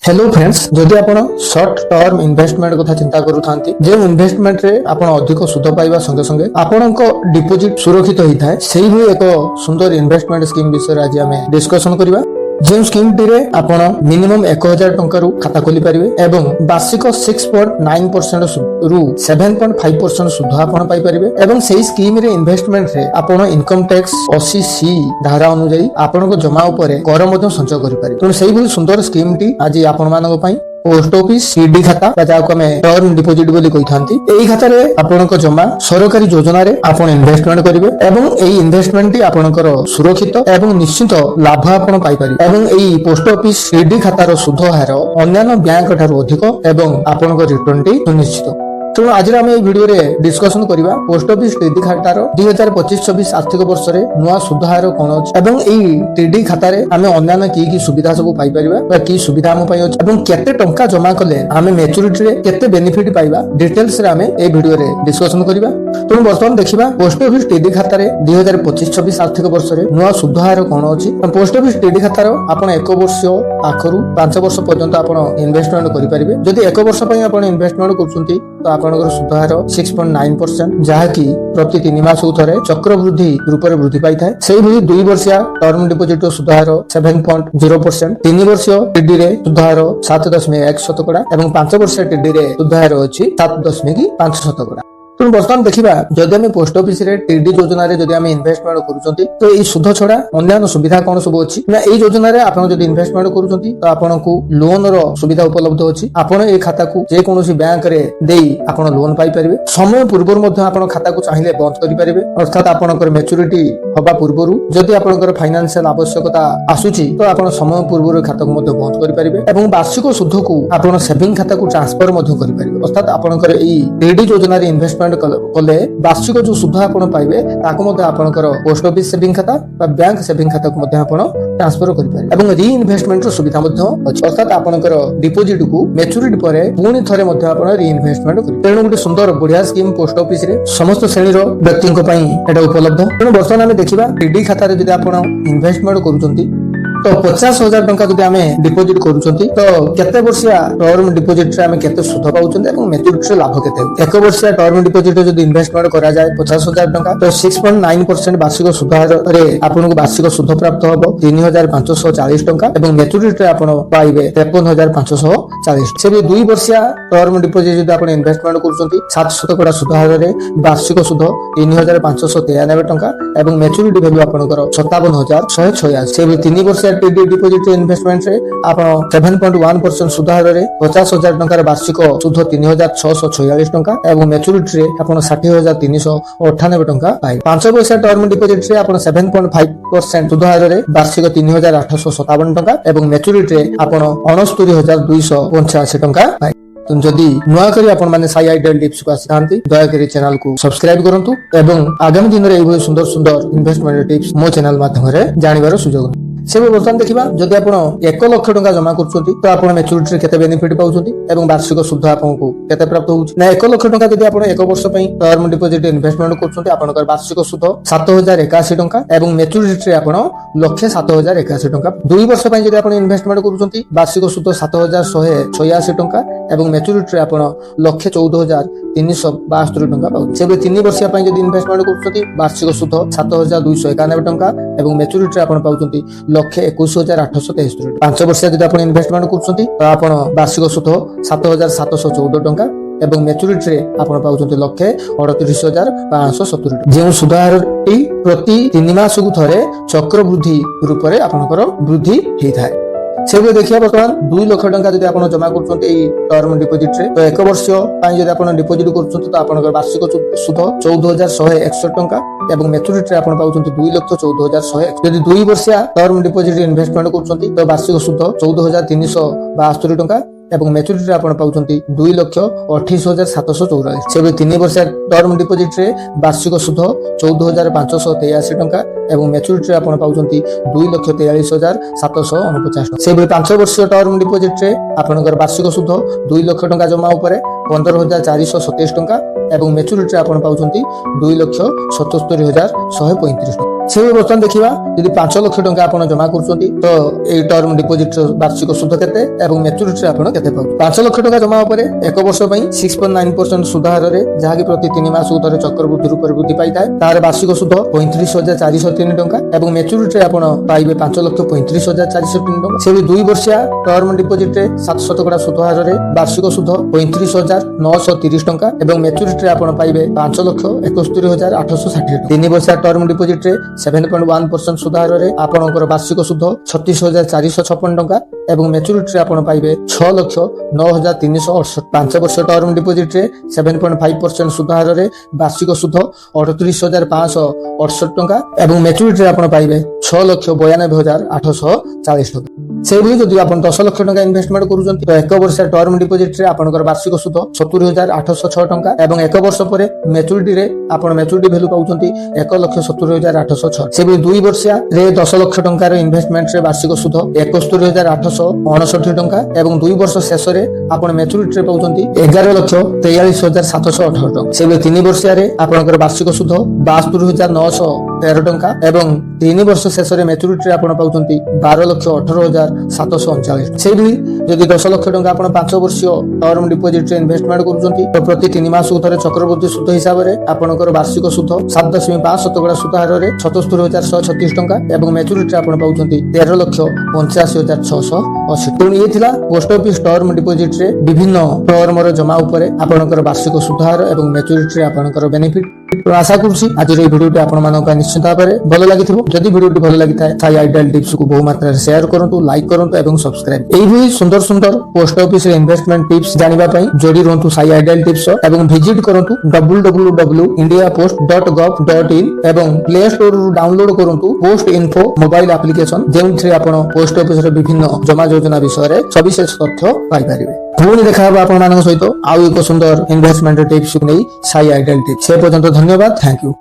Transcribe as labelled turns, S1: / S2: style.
S1: Hello friends, जदि आपण short term investment कथा चिंता करूथांती जे इन्वेस्टमेंट रे आपण अधिक सुध पाइबा संगे संगे आपणको डिपोजिट सुरक्षित होइथाय सेही भी एक सुंदर इन्वेस्टमेंट स्कीम विषय आज आमे डिस्कशन करिबा। जो स्कीम टी रे आपण मिनिमम 1000 टंका रु खाता खोली परिबे एवं वार्षिक 6.9% रु 7.5% सुध आपण पाई परिबे एवं सेही स्कीम रे इन्वेस्टमेंट रे आपण इनकम टैक्स 80C धारा अनुसार आपण को जमा उपरे कर मध्य संचय करि परिबे। तो सेही भली सुंदर स्कीम टी आज आपण मानक पई पोस्ट ऑफिस सीडी खाता जाको हमें टर्म डिपोजिट बोली कहिथांती। एही खाता रे आपनक जमा सरकारी योजना रे आपण इन्वेस्टमेंट करिवे एवं एही इन्वेस्टमेंट टी आपनकर सुरक्षित एवं निश्चित लाभ आपण पाई परिबे एवं एही पोस्ट ऑफिस सीडी खातार सुध हार अन्य बैंक ठारू अधिक एवं आपनकर रिटर्न टी सुनिश्चित। तेणु आज आम भिडियो रे डिस्कशन करबा पोस्ट ऑफिस टीडी खातार 2025-26 आर्थिक वर्ष रे नुआ सुध हार कोन अछि एवं एई टीडी खाता रे आमे अन्य की सुविधा सब पाई परिबा बा की सुविधा हम पाई अछि एवं केते टंका जमा कले आमे मैच्योरिटी रे केते बेनिफिट पाइबा डिटेल्स रे आमे ए भिडियो रे डिस्कशन करबा। तेणु वर्तमान देखिबा पोस्ट ऑफिस टीडी खाता रे 2025-26 आर्थिक वर्ष रे नुआ सुध हार कोन अछि। पोस्ट ऑफिस टीडी खातार आपण 1 वर्ष आखरु 5 वर्ष पर्यंत आपण इन्वेस्टमेंट करि परिबे। जदि 1 वर्ष पई आपण इन्वेस्टमेंट करछुंती तो आपनकर सुध हार 6.9% जहाँकि प्रति 3 मास थरे चक्रवृद्धि रूप में वृद्धि पाई थाए। सेही भली 2 वर्षिया टर्म डिपोजिट सुध हार 7.0%, 3 वर्षीय टीडी रे सुध हार 7.1% एवं 5 वर्षीय टीडी रे सुध हार अछि 7.5%। तो बर्तमान देखिबा जदि हम पोस्ट ऑफिस रे टीडी योजना रे जदि हम इन्वेस्टमेंट करूचंती तो ई सुध छडा अन्य सुविधा कोन सब अछि ना ए योजना रे आपण जदि इन्वेस्टमेंट करूचंती तो आपनकू लोन रो सुविधा उपलब्ध अछि। आपण ए खाता को जे कोनोसी बैंक रे देई आपण लोन पाई परिबे। समय पूर्व मध्ये आपण खाता को चाहिले बंद करि परिबे अर्थात आपनकर मैच्योरिटी होबा पूर्वरु जदि आपनकर फाइनेंशियल आवश्यकता आसुची तो आपण समय पूर्व खाता को मध्ये बंद करि परिबे एवं वार्षिक सुध को आपण सेविंग खाता को ट्रांसफर मध्ये करि परिबे अर्थात आपनकर ए टीडी योजना रे इन्वेस्टमेंट कले वार्षिक जो सुध आपण पाइबे ताको मध्ये आपनकर पोस्ट ऑफिस सेविंग खाता बा बैंक सेविंग खाता को मध्ये आपण ट्रांसफर करि पारे एवं री इन्वेस्टमेंट रो सुविधा मध्ये अछि अर्थात आपनकर डिपोजिट को मैच्योरिटी परे पुनी थरे मध्ये आपण री इन्वेस्टमेंट करि। तेणु गोटे सुंदर बढ़िया स्कीम पोस्ट ऑफिस रे समस्त श्रेणी रो व्यक्ति को पई एटा उपलब्ध। तेणु वर्तमान हम देखिबा टीडी खाता रे जदि आपण इन्वेस्टमेंट करूचंती तो 50,000 टंका जदि आमे डिपोजिट करूचंती तो केते वर्षिया टर्म डिपोजिट रे आमे केते सुध पाउचंती एवं मैच्योरिटी रे लाभ केते। 1 वर्षिया टर्म डिपोजिट जदि इन्वेस्टमेंट करा जाय 50,000 टंका तो 6.9% वार्षिक सुध रे आपनको वार्षिक सुध प्राप्त होबो 3,540 टंका एवं मैच्योरिटी रे आपण पाइबे 53,540। से भी 2 वर्षिया टर्म डिपोजिट जदि आपण इन्वेस्टमेंट करूचंती 7% सुध रे वार्षिक सुध 3,593 टंका एवं मैच्योरिटी वैल्यू आपनकर 57,186। से भी 3 वर्ष टीडी डिपोजिट इन्वेस्टमेंट रे आपण 7.1% सुध हार रे 50,000 टंका वार्षिक सुध 3,646 टंका एवं मैच्योरिटी रे आपण 60,398 टंका पाइ। 5 वर्ष टर्म डिपोजिट रे आपण 7.5% सुध हार रे वार्षिक 3,857 टंका एवं मैच्योरिटी रे आपण 69,285 टंका पाइ। तो जदि नुआ करी आपण माने साई आइडियल टिप्स को आसिथांती दया करी चैनल को सब्सक्राइब करंतु एवं आगामी दिन रे एभली सुंदर सुंदर इन्वेस्टमेंट टिप्स मो चैनल माध्यम रे जानिबार सुजोग। से बर्तमान देखिबा जदि आपण 1 लाख टंका जमा करछोंती तो आपण मैच्योरिटी रे केते बेनिफिट पाउछोंती एवं वार्षिक सुध आपनको केते प्राप्त होउछ ना 1 लाख टंका जदि आपण 1 वर्ष पई टर्म डिपोजिट इन्वेस्टमेंट करछोंती आपनकर वार्षिक सुध 7,081 टंका एवं मैच्योरिटी रे आपण 1,07,081 टंका। 2 वर्ष पई जदि आपण इन्वेस्टमेंट करछोंती वार्षिक सुध 7,186 टंका एवं मैच्योरिटी रे आपण 1,14,372 टंका पाउछ। से 3 वर्ष पई जदि इन्वेस्टमेंट करछोंती वार्षिक सुध 7,291 टंका एवं मैच्योरिटी रे आपण पाउछोंती 1,21,873। 5 वर्ष जदि आपण इन्वेस्टमेंट करछोंती तो आपण वार्षिक सुध 7,714 टंका एवं मैच्योरिटी रे आपण पाउछोंती 1,38,570। जे सुध हार प्रति 3 मास को थरे चक्रवृद्धि रूप में आपनकर वृद्धि हेइ थाए। से देखिए बर्तमान 2 लाख टंका जदि आपण जमा करछोंती एई टर्म डिपोजिट रे तो 1 वर्ष पई जदि आपण डिपोजिट करछोंती तो आपनकर वार्षिक सुध 14,161 टंका एवं मैच्योरिटी रे आपण पाउछोंती 2,14,161। जदि 2 वर्षिया टर्म डिपोजिट इन्वेस्टमेंट करछोंती तो वार्षिक सुध 14,372 टंका एवं मैच्योरिटी रे आपण पाउछोंती 2,28,744। से 3 वर्ष टर्म डिपोजिट रे वार्षिक सुध 14,583 टंका एवं मैच्योरिटी रे आपण पाउछोंती 2,43,749। से 5 वर्ष टर्म डिपोजिट रे आपनकर वार्षिक सुध 2 लाख टंका जमा उपरे 15,427 टंका एवं मैच्योरिटी रे आपण पाउछोंती 2,77,135 टंका। ସେଇ ବର୍ତ୍ତମାନ ଦେଖିବା ଯଦି 5 ଲକ୍ଷ ଟଙ୍କା ଆପଣ ଜମା କରୁଛନ୍ତି ତ ଏଇ ଟର୍ମ ଡିପୋଜିଟ ବାର୍ଷିକ ସୁଧ କେତେ ଏବଂ ମ୍ୟାଚୁରିଟି ଆପଣ କେତେ ପାଉଛନ୍ତି। 5 ଲକ୍ଷ ଟଙ୍କା ଜମା ଉପରେ 1 ବର୍ଷ ପାଇଁ 6.9% ସୁଧ ହାରରେ ଯାହାକି ପ୍ରତି 3 ମାସକୁ ଥରେ ଚକ୍ରବୃଦ୍ଧି ରୂପରେ ବୃଦ୍ଧି ପାଇଥାଏ। ତାର ବାର୍ଷିକ ସୁଧ 35,403 ଟଙ୍କା ଏବଂ ମ୍ୟାଚୁରିଟି ଆପଣ ପାଇବେ 5,35,403 ଟଙ୍କା। ସେ 2 ବର୍ଷିଆ ଟର୍ମ ଡିପୋଜିଟରେ 7% ସୁଧ ହାରରେ ବାର୍ଷିକ ସୁଧ 35,930 ଟଙ୍କା ଏବଂ ମ୍ୟାଚୁରିଟି ଆପଣ ପାଇବେ 5,71,860 ଟଙ୍କା। 3 ବର୍ଷିଆ ଟର୍ମ ଡିପୋଜିଟରେ 7.1% ସୁଧ ହାରରେ ଆପଣଙ୍କର ବାର୍ଷିକ ସୁଧ 36,456 ଟଙ୍କା ଏବଂ ମ୍ୟାଚୁରିଟି ଆପଣ ପାଇବେ 6,09,368। 5 ବର୍ଷ ଟର୍ମ ଡିପୋଜିଟରେ 7.5% ସୁଧ ହାରରେ ବାର୍ଷିକ ସୁଧ 38,568 ଟଙ୍କା ଏବଂ ମ୍ୟାଚୁରିଟି ଆପଣ ପାଇବେ 6,92,840 ଟଙ୍କା। ସେଇଭଳି ଯଦି ଆପଣ 10 ଲକ୍ଷ ଟଙ୍କା ଇନଭେଷ୍ଟମେଣ୍ଟ କରୁଛନ୍ତି ତ 1 ବର୍ଷ ଟର୍ମ ଡିପୋଜିଟରେ ଆପଣଙ୍କର ବାର୍ଷିକ ସୁଧ 70,806 ଟଙ୍କା ଏବଂ 1 ବର୍ଷ ପରେ ମ୍ୟାଚୁରିଟିରେ ଆପଣ ମ୍ୟାଚୁରିଟି ଭ୍ୟାଲୁ ପାଉଛନ୍ତି 1,70,806। ସେଭଳି 2 ବର୍ଷିଆ ରେ 10 ଲକ୍ଷ ଟଙ୍କାର ଇନଭେଷ୍ଟମେଣ୍ଟରେ ବାର୍ଷିକ ସୁଧ 71,859 ଟଙ୍କା ଏବଂ 2 ବର୍ଷ ଶେଷରେ ଆପଣ ମ୍ୟାଚୁରିଟିରେ ପାଉଛନ୍ତି 11,43,718 ଟଙ୍କା। ସେଭଳି 3 ବର୍ଷିଆରେ ଆପଣଙ୍କର ବାର୍ଷିକ ସୁଧ 72,913 ଟଙ୍କା ଏବଂ 3 ବର୍ଷ ଶେଷରେ ମ୍ୟାଚୁରିଟିରେ ଆପଣ ପାଉଛନ୍ତି 12,18,739। ସେଇଭଳି ଯଦି 10 ଲକ୍ଷ ଟଙ୍କା ଆପଣ 5 ବର୍ଷୀୟ ଟର୍ମ ଡିପୋଜିଟରେ ଇନଭେଷ୍ଟମେଣ୍ଟ କରୁଛନ୍ତି ତ ପ୍ରତି 3 ମାସକୁ ଥରେ ଚକ୍ରବୃଦ୍ଧି ସୁଧ ହିସାବରେ ଆପଣଙ୍କର ବାର୍ଷିକ ସୁଧ 7.5% ସୁଧ ହାରରେ 77,136 ଟଙ୍କା ଏବଂ ମ୍ୟାଚୁରିଟିରେ ଆପଣ ପାଉଛନ୍ତି 13,85,680। ତେଣୁ ଇଏ ଥିଲା ପୋଷ୍ଟ ଅଫିସ ଟର୍ମ ଡିପୋଜିଟରେ ବିଭିନ୍ନ ଟର୍ମର ଜମା ଉପରେ ଆପଣଙ୍କର ବାର୍ଷିକ ସୁଧ ହାର ଏବଂ ମ୍ୟାଚୁରିଟିରେ ଆପଣଙ୍କର ବେନିଫିଟ। ଆଶା କରୁଛି ଆଜିର এই ভিডিওটি ଆପଣମାନଙ୍କ ପାଇଁ ନିଶ୍ଚିତ ଭାବରେ ଭଲ ଲାଗିଥିବ। ଯଦି ଭିଡ଼ିଓଟି ଭଲ ଲାଗିଥାଏ ସାଇ ଆଇଡିଆଲ ଟିପ୍ସକୁ ବହୁ ମାତ୍ରାରେ ସେୟାର କରନ୍ତୁ, ଲାଇକ୍ କରନ୍ତୁ ଏବଂ ସବସ୍କ୍ରାଇବ। ଏଇଭଳି ସୁନ୍ଦର ସୁନ୍ଦର ପୋଷ୍ଟ ଅଫିସରେ ଇନଭେଷ୍ଟମେଣ୍ଟ ଟିପ୍ସ ଜାଣିବା ପାଇଁ ଯୋଡ଼ି ରୁହନ୍ତୁ ସାଇ ଆଇଡିଆଲ ଟିପ୍ସ ଏବଂ ଭିଜିଟ୍ କରନ୍ତୁ www.indiapost.gov.in ଏବଂ ପ୍ଲେ ଷ୍ଟୋରରୁ ଡାଉନଲୋଡ କରନ୍ତୁ ପୋଷ୍ଟ ଇନଫୋ ମୋବାଇଲ ଆପ୍ଲିକେସନ ଯେଉଁଥିରେ ଆପଣ ପୋଷ୍ଟ ଅଫିସର ବିଭିନ୍ନ ଜମା ଯୋଜନା ବିଷୟରେ ସବିଶେଷ ତଥ୍ୟ ପାଇପାରିବେ। ପୁଣି ଦେଖା ହେବ ଆପଣମାନଙ୍କ ସହିତ ଆଉ ଏକ ସୁନ୍ଦର ଇନଭେଷ୍ଟମେଣ୍ଟ ଟିପ୍ସ ନେଇ ସାଇ ଆଇଡିଆଲ ଟିପ୍ସ। ସେ ପର୍ଯ୍ୟନ୍ତ ଧନ୍ୟବାଦ। Thank you.